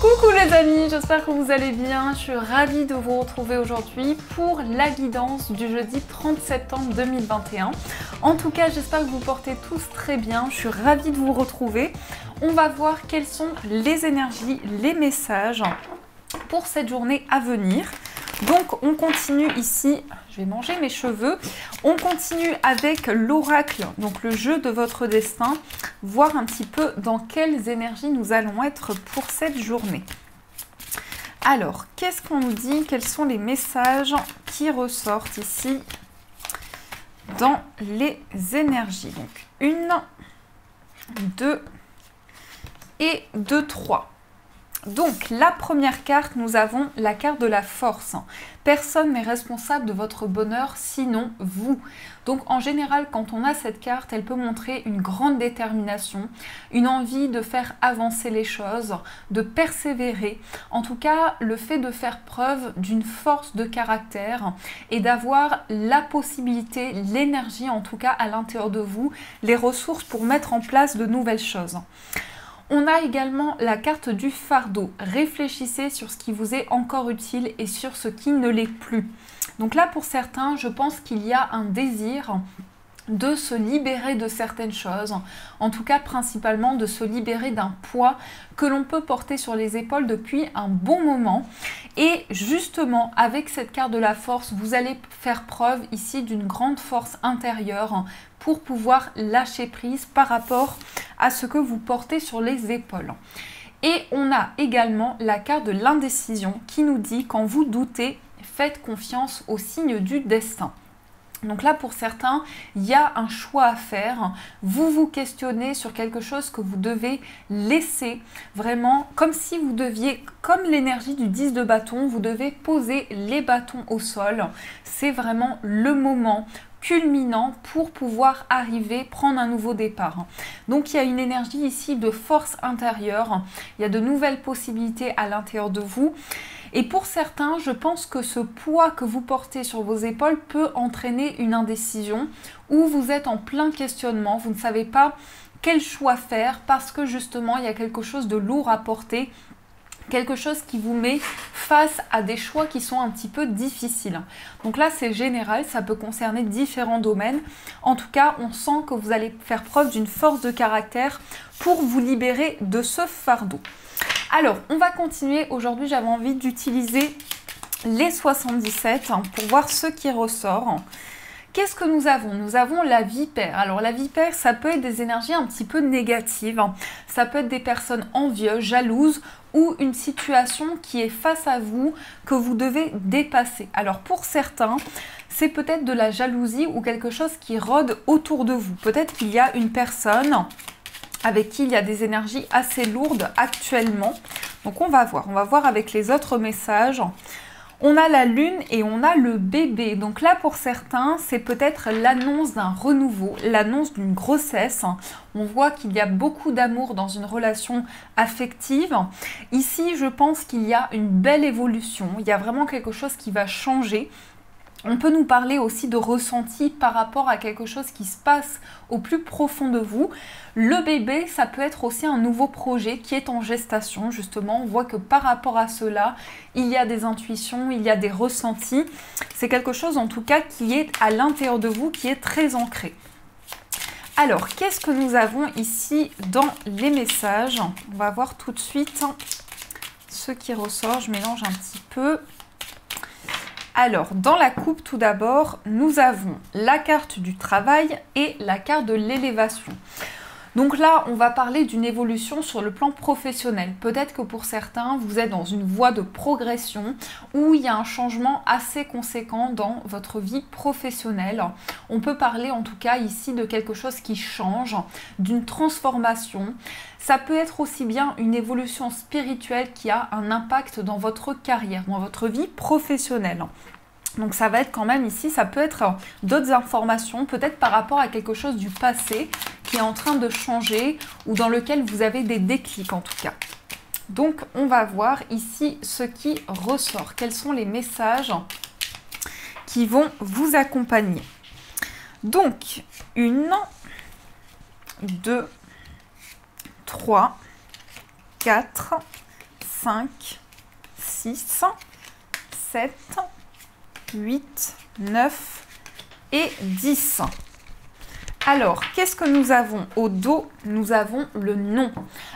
Coucou les amis, j'espère que vous allez bien. Je suis ravie de vous retrouver aujourd'hui pour la guidance du jeudi 30 septembre 2021. En tout cas, j'espère que vous portez tous très bien. Je suis ravie de vous retrouver. On va voir quelles sont les énergies, les messages pour cette journée à venir. Donc on continue ici, je vais manger mes cheveux, on continue avec l'oracle, donc le jeu de votre destin, voir un petit peu dans quelles énergies nous allons être pour cette journée. Alors, qu'est-ce qu'on nous dit? Quels sont les messages qui ressortent ici dans les énergies? Donc 1, 2 et 2, 3. Donc, la première carte, nous avons la carte de la force. Personne n'est responsable de votre bonheur, sinon vous. Donc, en général, quand on a cette carte, elle peut montrer une grande détermination, une envie de faire avancer les choses, de persévérer. En tout cas, le fait de faire preuve d'une force de caractère et d'avoir la possibilité, l'énergie en tout cas à l'intérieur de vous, les ressources pour mettre en place de nouvelles choses. On a également la carte du fardeau. Réfléchissez sur ce qui vous est encore utile et sur ce qui ne l'est plus. Donc là, pour certains, je pense qu'il y a un désir de se libérer de certaines choses, en tout cas principalement de se libérer d'un poids que l'on peut porter sur les épaules depuis un bon moment. Et justement, avec cette carte de la force, vous allez faire preuve ici d'une grande force intérieure pour pouvoir lâcher prise par rapport à ce que vous portez sur les épaules. Et on a également la carte de l'indécision qui nous dit quand vous doutez, faites confiance au signe du destin. Donc là, pour certains, il y a un choix à faire. Vous vous questionnez sur quelque chose que vous devez laisser vraiment comme si vous deviez, comme l'énergie du 10 de bâton, vous devez poser les bâtons au sol. C'est vraiment le moment culminant pour pouvoir arriver, prendre un nouveau départ. Donc il y a une énergie ici de force intérieure. Il y a de nouvelles possibilités à l'intérieur de vous. Et pour certains, je pense que ce poids que vous portez sur vos épaules peut entraîner une indécision où vous êtes en plein questionnement, vous ne savez pas quel choix faire parce que justement il y a quelque chose de lourd à porter, quelque chose qui vous met face à des choix qui sont un petit peu difficiles. Donc là c'est général, ça peut concerner différents domaines. En tout cas, on sent que vous allez faire preuve d'une force de caractère pour vous libérer de ce fardeau. Alors, on va continuer. Aujourd'hui, j'avais envie d'utiliser les 77 pour voir ce qui ressort. Qu'est-ce que nous avons? Nous avons la vipère. Alors, la vipère, ça peut être des énergies un petit peu négatives. Ça peut être des personnes envieuses, jalouses ou une situation qui est face à vous que vous devez dépasser. Alors, pour certains, c'est peut-être de la jalousie ou quelque chose qui rôde autour de vous. Peut-être qu'il y a une personne avec qui il y a des énergies assez lourdes actuellement. Donc on va voir avec les autres messages. On a la lune et on a le bébé. Donc là pour certains, c'est peut-être l'annonce d'un renouveau, l'annonce d'une grossesse. On voit qu'il y a beaucoup d'amour dans une relation affective. Ici, je pense qu'il y a une belle évolution. Il y a vraiment quelque chose qui va changer. On peut nous parler aussi de ressenti par rapport à quelque chose qui se passe au plus profond de vous. Le bébé, ça peut être aussi un nouveau projet qui est en gestation. Justement, on voit que par rapport à cela, il y a des intuitions, il y a des ressentis. C'est quelque chose en tout cas qui est à l'intérieur de vous, qui est très ancré. Alors, qu'est-ce que nous avons ici dans les messages? On va voir tout de suite ce qui ressort. Je mélange un petit peu. Alors, dans la coupe, tout d'abord, nous avons la carte du travail et la carte de l'élévation. Donc là, on va parler d'une évolution sur le plan professionnel. Peut-être que pour certains, vous êtes dans une voie de progression où il y a un changement assez conséquent dans votre vie professionnelle. On peut parler en tout cas ici de quelque chose qui change, d'une transformation. Ça peut être aussi bien une évolution spirituelle qui a un impact dans votre carrière, dans votre vie professionnelle. Donc ça va être quand même ici, ça peut être d'autres informations, peut-être par rapport à quelque chose du passé qui est en train de changer ou dans lequel vous avez des déclics en tout cas. Donc on va voir ici ce qui ressort, quels sont les messages qui vont vous accompagner. Donc 1, 2, 3, 4, 5, 6, 7, 8, 9 et 10. Alors, qu'est-ce que nous avons au dos? Nous avons le non.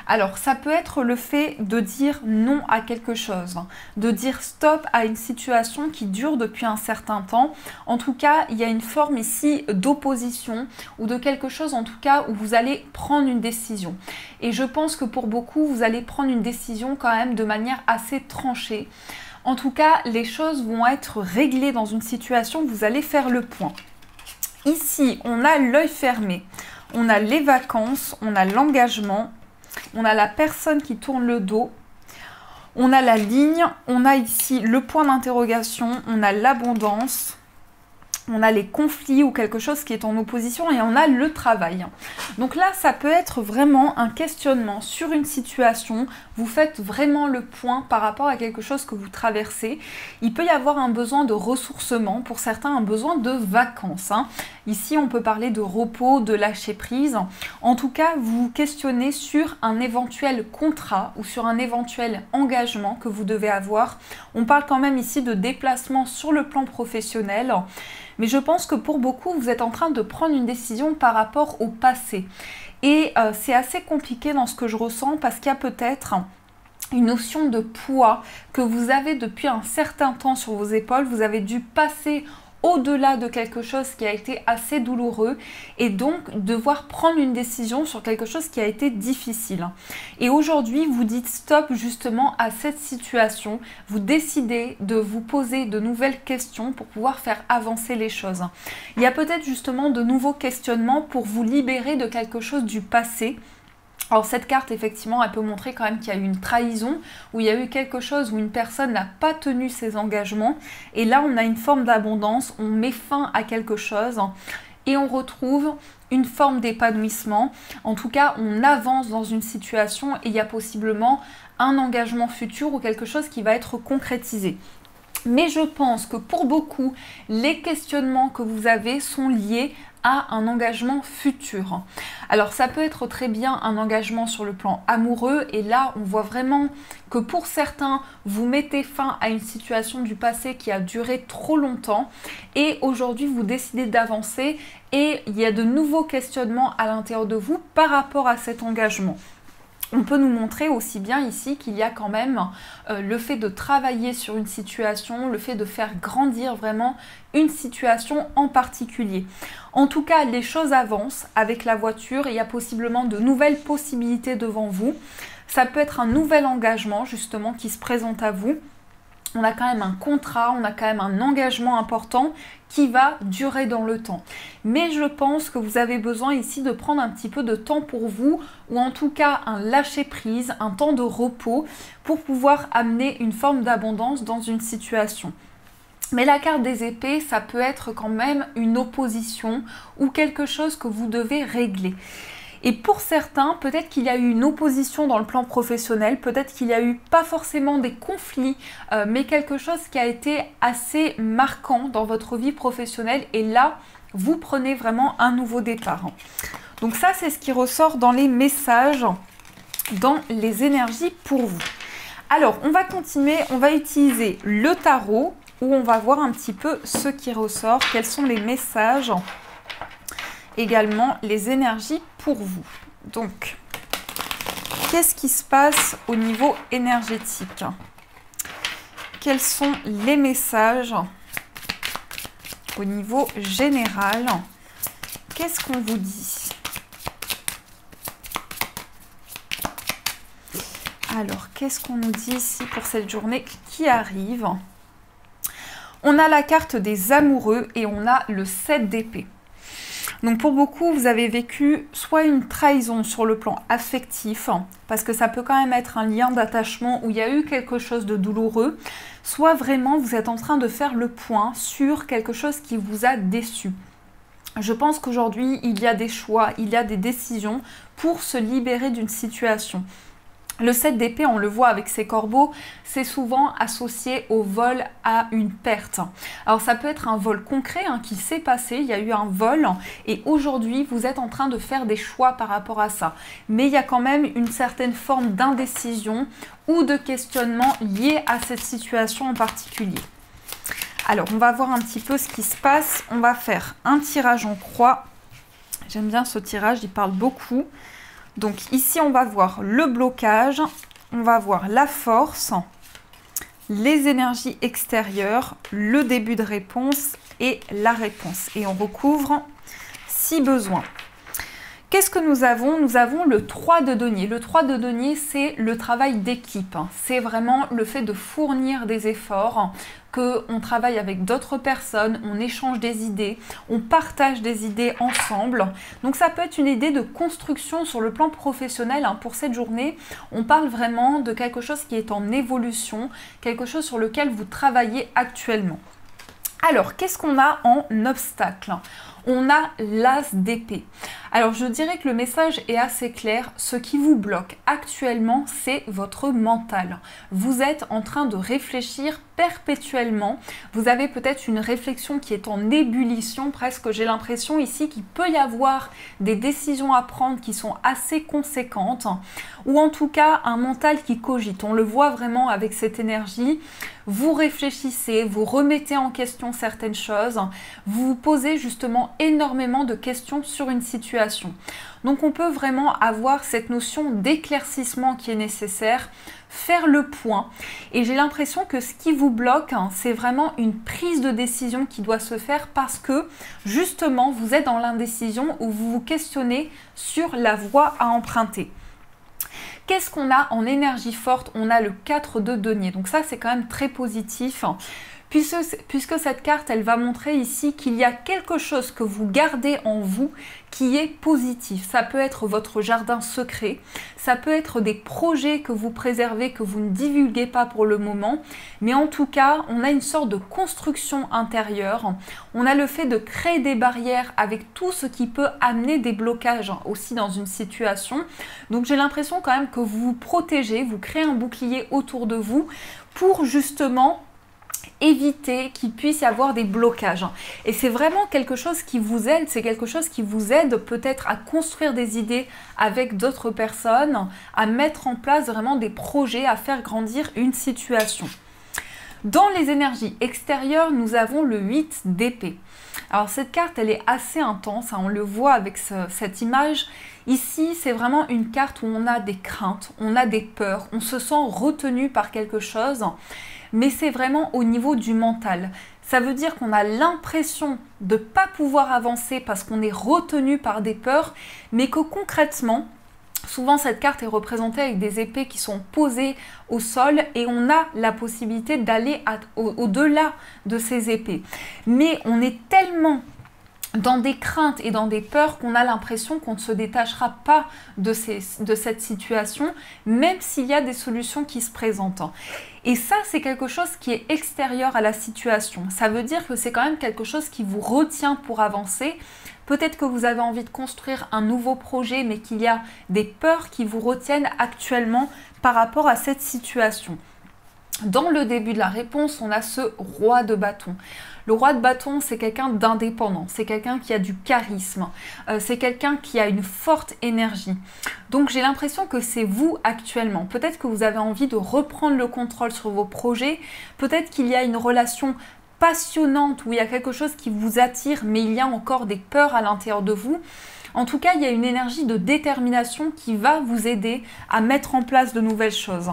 Alors, ça peut être le fait de dire non à quelque chose, de dire stop à une situation qui dure depuis un certain temps. En tout cas, il y a une forme ici d'opposition ou de quelque chose en tout cas où vous allez prendre une décision. Et je pense que pour beaucoup, vous allez prendre une décision quand même de manière assez tranchée. En tout cas, les choses vont être réglées dans une situation où vous allez faire le point. Ici, on a l'œil fermé, on a les vacances, on a l'engagement, on a la personne qui tourne le dos, on a la ligne, on a ici le point d'interrogation, on a l'abondance, on a les conflits ou quelque chose qui est en opposition et on a le travail. Donc là, ça peut être vraiment un questionnement sur une situation. Vous faites vraiment le point par rapport à quelque chose que vous traversez. Il peut y avoir un besoin de ressourcement, pour certains un besoin de vacances. Ici, on peut parler de repos, de lâcher prise. En tout cas, vous vous questionnez sur un éventuel contrat ou sur un éventuel engagement que vous devez avoir. On parle quand même ici de déplacement sur le plan professionnel. Mais je pense que pour beaucoup, vous êtes en train de prendre une décision par rapport au passé. Et c'est assez compliqué dans ce que je ressens parce qu'il y a peut-être une notion de poids que vous avez depuis un certain temps sur vos épaules. Vous avez dû passer au-delà de quelque chose qui a été assez douloureux et donc devoir prendre une décision sur quelque chose qui a été difficile. Et aujourd'hui, vous dites stop justement à cette situation. Vous décidez de vous poser de nouvelles questions pour pouvoir faire avancer les choses. Il y a peut-être justement de nouveaux questionnements pour vous libérer de quelque chose du passé. Alors cette carte, effectivement, elle peut montrer quand même qu'il y a eu une trahison, où il y a eu quelque chose où une personne n'a pas tenu ses engagements. Et là, on a une forme d'abondance, on met fin à quelque chose et on retrouve une forme d'épanouissement. En tout cas, on avance dans une situation et il y a possiblement un engagement futur ou quelque chose qui va être concrétisé. Mais je pense que pour beaucoup, les questionnements que vous avez sont liés à un engagement futur. Alors ça peut être très bien un engagement sur le plan amoureux et là on voit vraiment que pour certains vous mettez fin à une situation du passé qui a duré trop longtemps et aujourd'hui vous décidez d'avancer et il y a de nouveaux questionnements à l'intérieur de vous par rapport à cet engagement. On peut nous montrer aussi bien ici qu'il y a quand même le fait de travailler sur une situation, le fait de faire grandir vraiment une situation en particulier. En tout cas, les choses avancent avec la voiture et il y a possiblement de nouvelles possibilités devant vous. Ça peut être un nouvel engagement justement qui se présente à vous. On a quand même un contrat, on a quand même un engagement important qui va durer dans le temps. Mais je pense que vous avez besoin ici de prendre un petit peu de temps pour vous, ou en tout cas un lâcher-prise, un temps de repos pour pouvoir amener une forme d'abondance dans une situation. Mais la carte des épées, ça peut être quand même une opposition ou quelque chose que vous devez régler. Et pour certains, peut-être qu'il y a eu une opposition dans le plan professionnel, peut-être qu'il y a eu pas forcément des conflits, mais quelque chose qui a été assez marquant dans votre vie professionnelle. Et là, vous prenez vraiment un nouveau départ. Donc ça, c'est ce qui ressort dans les messages, dans les énergies pour vous. Alors, on va continuer, on va utiliser le tarot, où on va voir un petit peu ce qui ressort, quels sont les messages, également les énergies pour vous. Donc, qu'est-ce qui se passe au niveau énergétique? Quels sont les messages au niveau général? Qu'est-ce qu'on vous dit? Alors, qu'est-ce qu'on nous dit ici pour cette journée qui arrive? On a la carte des amoureux et on a le 7 d'épée. Donc pour beaucoup, vous avez vécu soit une trahison sur le plan affectif, parce que ça peut quand même être un lien d'attachement où il y a eu quelque chose de douloureux, soit vraiment vous êtes en train de faire le point sur quelque chose qui vous a déçu. Je pense qu'aujourd'hui, il y a des choix, il y a des décisions pour se libérer d'une situation. Le 7 d'épée, on le voit avec ces corbeaux, c'est souvent associé au vol, à une perte. Alors ça peut être un vol concret qui s'est passé, il y a eu un vol et aujourd'hui vous êtes en train de faire des choix par rapport à ça. Mais il y a quand même une certaine forme d'indécision ou de questionnement lié à cette situation en particulier. Alors on va voir un petit peu ce qui se passe. On va faire un tirage en croix. J'aime bien ce tirage, il parle beaucoup. Donc ici, on va voir le blocage, on va voir la force, les énergies extérieures, le début de réponse et la réponse. Et on recouvre si besoin. Qu'est-ce que nous avons? Nous avons le 3 de denier. Le 3 de denier, c'est le travail d'équipe. C'est vraiment le fait de fournir des efforts, qu'on travaille avec d'autres personnes, on échange des idées, on partage des idées ensemble. Donc ça peut être une idée de construction sur le plan professionnel. Pour cette journée, on parle vraiment de quelque chose qui est en évolution, quelque chose sur lequel vous travaillez actuellement. Alors, qu'est-ce qu'on a en obstacle? On a l'as d'épée. Alors, je dirais que le message est assez clair. Ce qui vous bloque actuellement, c'est votre mental. Vous êtes en train de réfléchir perpétuellement. Vous avez peut-être une réflexion qui est en ébullition, presque. J'ai l'impression ici qu'il peut y avoir des décisions à prendre qui sont assez conséquentes, ou en tout cas un mental qui cogite. On le voit vraiment avec cette énergie. Vous réfléchissez, vous remettez en question certaines choses, vous vous posez justement énormément de questions sur une situation. Donc on peut vraiment avoir cette notion d'éclaircissement qui est nécessaire, faire le point. Et j'ai l'impression que ce qui vous bloque, c'est vraiment une prise de décision qui doit se faire parce que justement vous êtes dans l'indécision où vous vous questionnez sur la voie à emprunter. Qu'est-ce qu'on a en énergie forte? On a le 4 de denier. Donc ça, c'est quand même très positif. Puisque cette carte, elle va montrer ici qu'il y a quelque chose que vous gardez en vous qui est positif. Ça peut être votre jardin secret, ça peut être des projets que vous préservez, que vous ne divulguez pas pour le moment, mais en tout cas, on a une sorte de construction intérieure. On a le fait de créer des barrières avec tout ce qui peut amener des blocages aussi dans une situation. Donc j'ai l'impression quand même que vous vous protégez, vous créez un bouclier autour de vous pour justement éviter qu'il puisse y avoir des blocages. Et c'est vraiment quelque chose qui vous aide, c'est quelque chose qui vous aide peut-être à construire des idées avec d'autres personnes, à mettre en place vraiment des projets, à faire grandir une situation. Dans les énergies extérieures, nous avons le 8 d'épée. Alors cette carte, elle est assez intense, on le voit avec cette image. Ici, c'est vraiment une carte où on a des craintes, on a des peurs, on se sent retenu par quelque chose. Mais c'est vraiment au niveau du mental. Ça veut dire qu'on a l'impression de ne pas pouvoir avancer parce qu'on est retenu par des peurs, mais que concrètement, souvent cette carte est représentée avec des épées qui sont posées au sol et on a la possibilité d'aller au-delà de ces épées. Mais on est tellement dans des craintes et dans des peurs qu'on a l'impression qu'on ne se détachera pas de cette situation, même s'il y a des solutions qui se présentent. Et ça, c'est quelque chose qui est extérieur à la situation. Ça veut dire que c'est quand même quelque chose qui vous retient pour avancer. Peut-être que vous avez envie de construire un nouveau projet, mais qu'il y a des peurs qui vous retiennent actuellement par rapport à cette situation. Dans le début de la réponse, on a ce roi de bâton. Le roi de bâton, c'est quelqu'un d'indépendant, c'est quelqu'un qui a du charisme, c'est quelqu'un qui a une forte énergie. Donc j'ai l'impression que c'est vous actuellement. Peut-être que vous avez envie de reprendre le contrôle sur vos projets, peut-être qu'il y a une relation passionnante où il y a quelque chose qui vous attire, mais il y a encore des peurs à l'intérieur de vous. En tout cas, il y a une énergie de détermination qui va vous aider à mettre en place de nouvelles choses.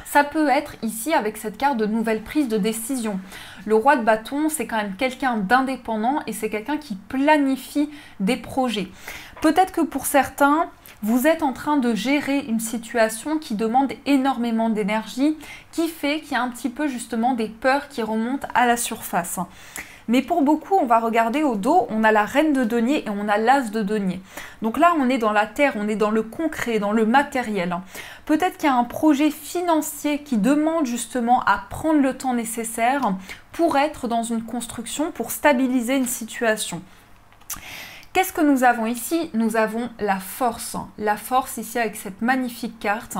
Ça peut être ici avec cette carte de nouvelle prise de décision. Le roi de bâton, c'est quand même quelqu'un d'indépendant et c'est quelqu'un qui planifie des projets. Peut-être que pour certains, vous êtes en train de gérer une situation qui demande énormément d'énergie, qui fait qu'il y a un petit peu justement des peurs qui remontent à la surface. Mais pour beaucoup, on va regarder au dos, on a la reine de denier et on a l'as de denier. Donc là, on est dans la terre, on est dans le concret, dans le matériel. Peut-être qu'il y a un projet financier qui demande justement à prendre le temps nécessaire pour être dans une construction, pour stabiliser une situation. Qu'est-ce que nous avons ici? Nous avons la force. La force ici avec cette magnifique carte.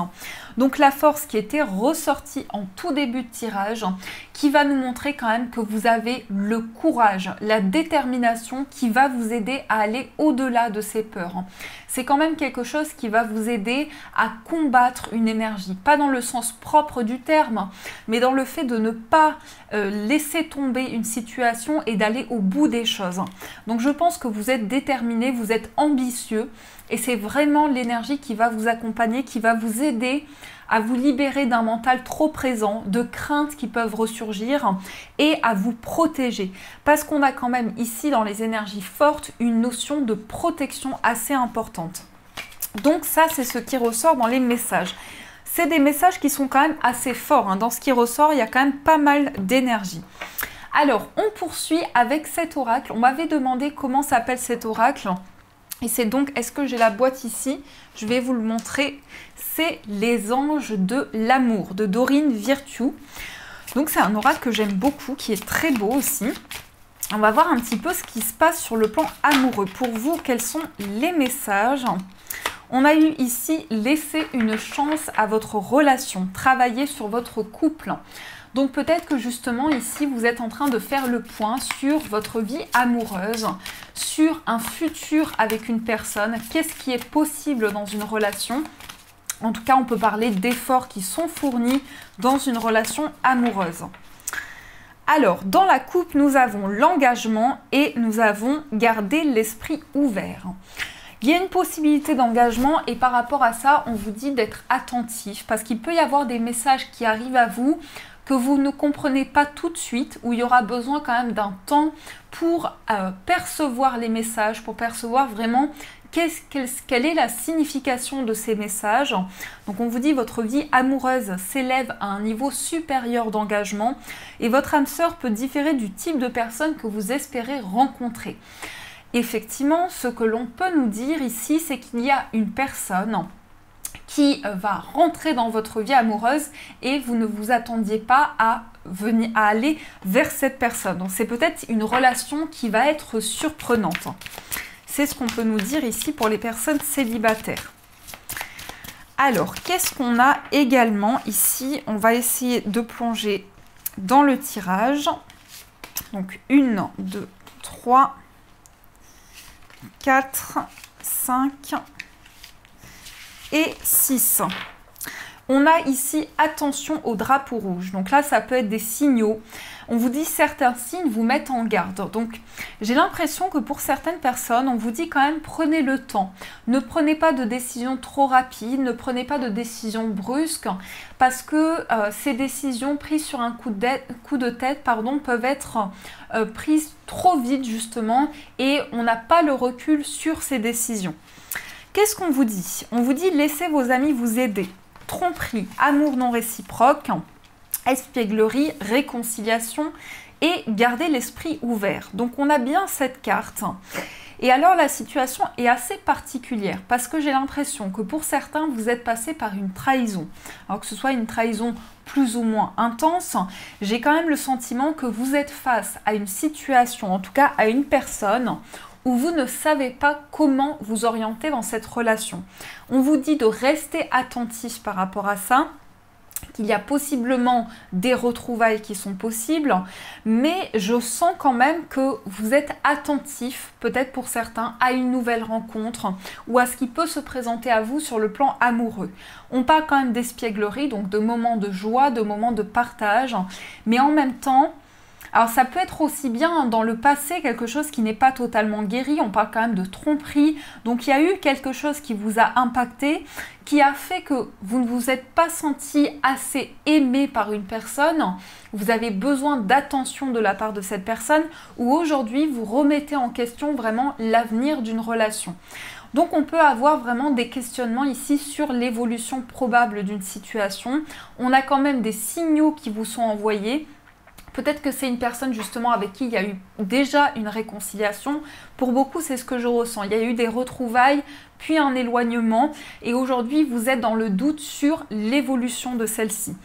Donc la force qui était ressortie en tout début de tirage, qui va nous montrer quand même que vous avez le courage, la détermination qui va vous aider à aller au-delà de ces peurs. C'est quand même quelque chose qui va vous aider à combattre une énergie. Pas dans le sens propre du terme, mais dans le fait de ne pas laisser tomber une situation et d'aller au bout des choses. Donc je pense que vous êtes déterminé, vous êtes ambitieux et c'est vraiment l'énergie qui va vous accompagner, qui va vous aider à vous libérer d'un mental trop présent, de craintes qui peuvent ressurgir et à vous protéger. Parce qu'on a quand même ici dans les énergies fortes une notion de protection assez importante. Donc ça, c'est ce qui ressort dans les messages. C'est des messages qui sont quand même assez forts. Dans ce qui ressort, il y a quand même pas mal d'énergie. Alors, on poursuit avec cet oracle. On m'avait demandé comment s'appelle cet oracle. Et c'est donc, est-ce que j'ai la boîte ici? Je vais vous le montrer. C'est les anges de l'amour de Dorine Virtue. Donc c'est un oracle que j'aime beaucoup, qui est très beau aussi. On va voir un petit peu ce qui se passe sur le plan amoureux. Pour vous, quels sont les messages? On a eu ici laisser une chance à votre relation, travailler sur votre couple. Donc peut-être que justement ici vous êtes en train de faire le point sur votre vie amoureuse, sur un futur avec une personne, qu'est-ce qui est possible dans une relation. En tout cas, on peut parler d'efforts qui sont fournis dans une relation amoureuse. Alors, dans la coupe, nous avons l'engagement et nous avons gardé l'esprit ouvert. Il y a une possibilité d'engagement et par rapport à ça, on vous dit d'être attentif parce qu'il peut y avoir des messages qui arrivent à vous que vous ne comprenez pas tout de suite, où il y aura besoin quand même d'un temps pour percevoir les messages, pour percevoir vraiment quelle est la signification de ces messages. Donc on vous dit votre vie amoureuse s'élève à un niveau supérieur d'engagement et votre âme sœur peut différer du type de personne que vous espérez rencontrer. Effectivement, ce que l'on peut nous dire ici, c'est qu'il y a une personne qui va rentrer dans votre vie amoureuse et vous ne vous attendiez pas à aller vers cette personne. Donc c'est peut-être une relation qui va être surprenante. C'est ce qu'on peut nous dire ici pour les personnes célibataires. Alors, qu'est-ce qu'on a également ici? On va essayer de plonger dans le tirage. Donc 1, 2, 3, 4, 5 et 6. On a ici attention au drapeau rouge. Donc là, ça peut être des signaux. On vous dit certains signes vous mettent en garde. Donc j'ai l'impression que pour certaines personnes, on vous dit quand même prenez le temps. Ne prenez pas de décisions trop rapides, ne prenez pas de décisions brusques parce que ces décisions prises sur un coup de tête peuvent être prises trop vite justement et on n'a pas le recul sur ces décisions. Qu'est-ce qu'on vous dit? On vous dit laissez vos amis vous aider. Tromperie, amour non réciproque, espièglerie, réconciliation et garder l'esprit ouvert. Donc on a bien cette carte. Et alors la situation est assez particulière parce que j'ai l'impression que pour certains vous êtes passé par une trahison. Alors que ce soit une trahison plus ou moins intense, j'ai quand même le sentiment que vous êtes face à une situation, en tout cas à une personne où vous ne savez pas comment vous orienter dans cette relation. On vous dit de rester attentif par rapport à ça, qu'il y a possiblement des retrouvailles qui sont possibles, mais je sens quand même que vous êtes attentif, peut-être pour certains, à une nouvelle rencontre ou à ce qui peut se présenter à vous sur le plan amoureux. On parle quand même d'espièglerie, donc de moments de joie, de moments de partage, mais en même temps, alors ça peut être aussi bien dans le passé quelque chose qui n'est pas totalement guéri, on parle quand même de tromperie, donc il y a eu quelque chose qui vous a impacté, qui a fait que vous ne vous êtes pas senti assez aimé par une personne, vous avez besoin d'attention de la part de cette personne, ou aujourd'hui vous remettez en question vraiment l'avenir d'une relation. Donc on peut avoir vraiment des questionnements ici sur l'évolution probable d'une situation, on a quand même des signaux qui vous sont envoyés. Peut-être que c'est une personne justement avec qui il y a eu déjà une réconciliation. Pour beaucoup, c'est ce que je ressens. Il y a eu des retrouvailles, puis un éloignement. Et aujourd'hui, vous êtes dans le doute sur l'évolution de celle-ci.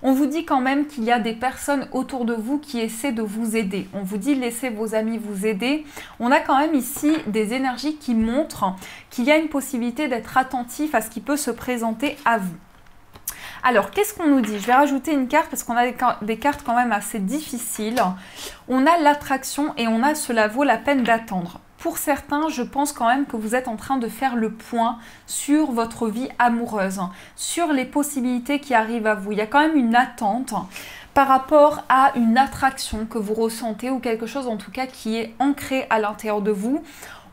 On vous dit quand même qu'il y a des personnes autour de vous qui essaient de vous aider. On vous dit laissez vos amis vous aider. On a quand même ici des énergies qui montrent qu'il y a une possibilité d'être attentif à ce qui peut se présenter à vous. Alors, qu'est-ce qu'on nous dit? Je vais rajouter une carte parce qu'on a des cartes quand même assez difficiles. On a l'attraction et on a cela vaut la peine d'attendre. Pour certains, je pense quand même que vous êtes en train de faire le point sur votre vie amoureuse, sur les possibilités qui arrivent à vous. Il y a quand même une attente par rapport à une attraction que vous ressentez ou quelque chose en tout cas qui est ancré à l'intérieur de vous.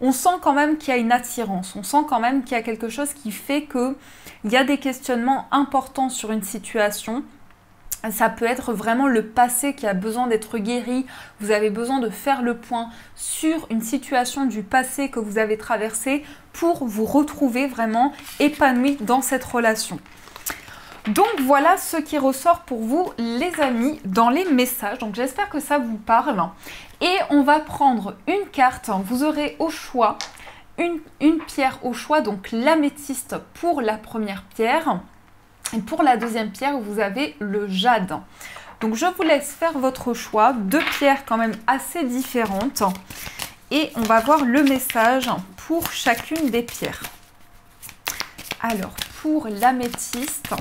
On sent quand même qu'il y a une attirance, on sent quand même qu'il y a quelque chose qui fait qu'il y a des questionnements importants sur une situation. Ça peut être vraiment le passé qui a besoin d'être guéri. Vous avez besoin de faire le point sur une situation du passé que vous avez traversée pour vous retrouver vraiment épanoui dans cette relation. Donc voilà ce qui ressort pour vous les amis dans les messages. Donc j'espère que ça vous parle. Et on va prendre une carte. Vous aurez au choix une pierre au choix, donc l'améthyste pour la première pierre. Et pour la deuxième pierre, vous avez le jade. Donc je vous laisse faire votre choix. Deux pierres quand même assez différentes. Et on va voir le message pour chacune des pierres. Alors pour l'améthyste,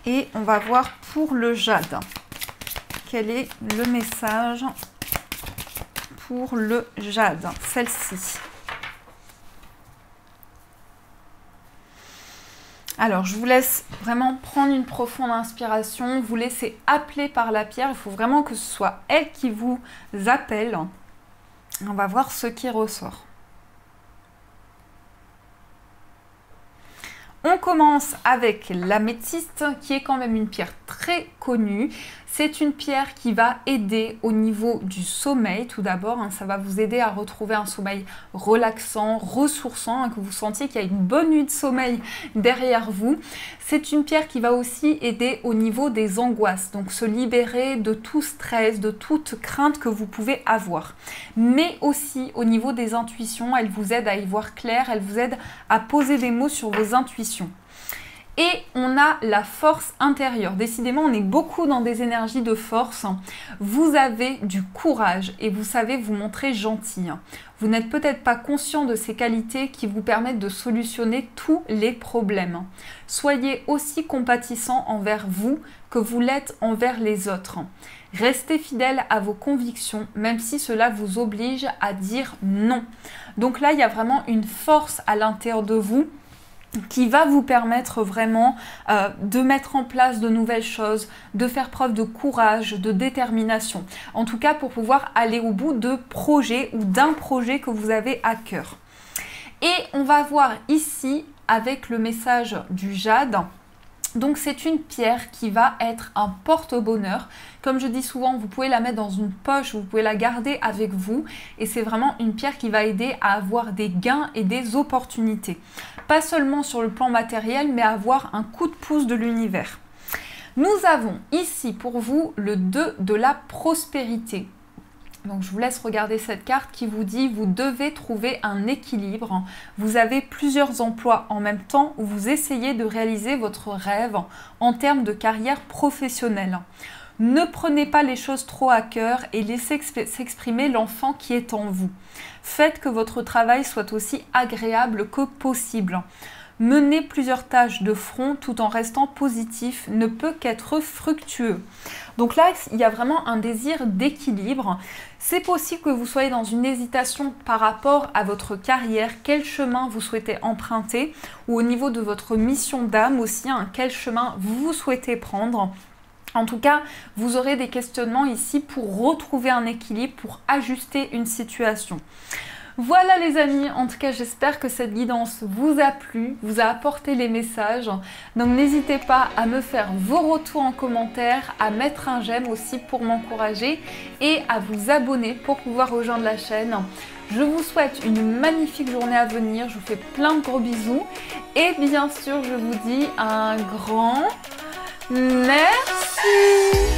et on va voir pour le jade. Quel est le message pour le jade, celle-ci? Alors, je vous laisse vraiment prendre une profonde inspiration, vous laissez appeler par la pierre. Il faut vraiment que ce soit elle qui vous appelle. On va voir ce qui ressort. On commence avec l'améthyste qui est quand même une pierre très connue. C'est une pierre qui va aider au niveau du sommeil tout d'abord. Ça va vous aider à retrouver un sommeil relaxant, ressourçant, que vous sentiez qu'il y a une bonne nuit de sommeil derrière vous. C'est une pierre qui va aussi aider au niveau des angoisses, donc se libérer de tout stress, de toute crainte que vous pouvez avoir. Mais aussi au niveau des intuitions, elle vous aide à y voir clair, elle vous aide à poser des mots sur vos intuitions. Et on a la force intérieure. Décidément, on est beaucoup dans des énergies de force. Vous avez du courage et vous savez vous montrer gentil. Vous n'êtes peut-être pas conscient de ces qualités qui vous permettent de solutionner tous les problèmes. Soyez aussi compatissant envers vous que vous l'êtes envers les autres. Restez fidèle à vos convictions, même si cela vous oblige à dire non. Donc là, il y a vraiment une force à l'intérieur de vous qui va vous permettre vraiment de mettre en place de nouvelles choses, de faire preuve de courage, de détermination. En tout cas, pour pouvoir aller au bout de projets ou d'un projet que vous avez à cœur. Et on va voir ici, avec le message du jade, donc c'est une pierre qui va être un porte-bonheur. Comme je dis souvent, vous pouvez la mettre dans une poche, vous pouvez la garder avec vous. Et c'est vraiment une pierre qui va aider à avoir des gains et des opportunités. Pas seulement sur le plan matériel, mais à avoir un coup de pouce de l'univers. Nous avons ici pour vous le 2 de la prospérité. Donc je vous laisse regarder cette carte qui vous dit vous devez trouver un équilibre. Vous avez plusieurs emplois en même temps où vous essayez de réaliser votre rêve en termes de carrière professionnelle. Ne prenez pas les choses trop à cœur et laissez s'exprimer l'enfant qui est en vous. Faites que votre travail soit aussi agréable que possible. Mener plusieurs tâches de front tout en restant positif ne peut qu'être fructueux. Donc là, il y a vraiment un désir d'équilibre. C'est possible que vous soyez dans une hésitation par rapport à votre carrière, quel chemin vous souhaitez emprunter, ou au niveau de votre mission d'âme aussi, quel chemin vous souhaitez prendre. En tout cas, vous aurez des questionnements ici pour retrouver un équilibre, pour ajuster une situation. Voilà les amis, en tout cas j'espère que cette guidance vous a plu, vous a apporté les messages. Donc n'hésitez pas à me faire vos retours en commentaire, à mettre un j'aime aussi pour m'encourager et à vous abonner pour pouvoir rejoindre la chaîne. Je vous souhaite une magnifique journée à venir, je vous fais plein de gros bisous et bien sûr je vous dis un grand merci.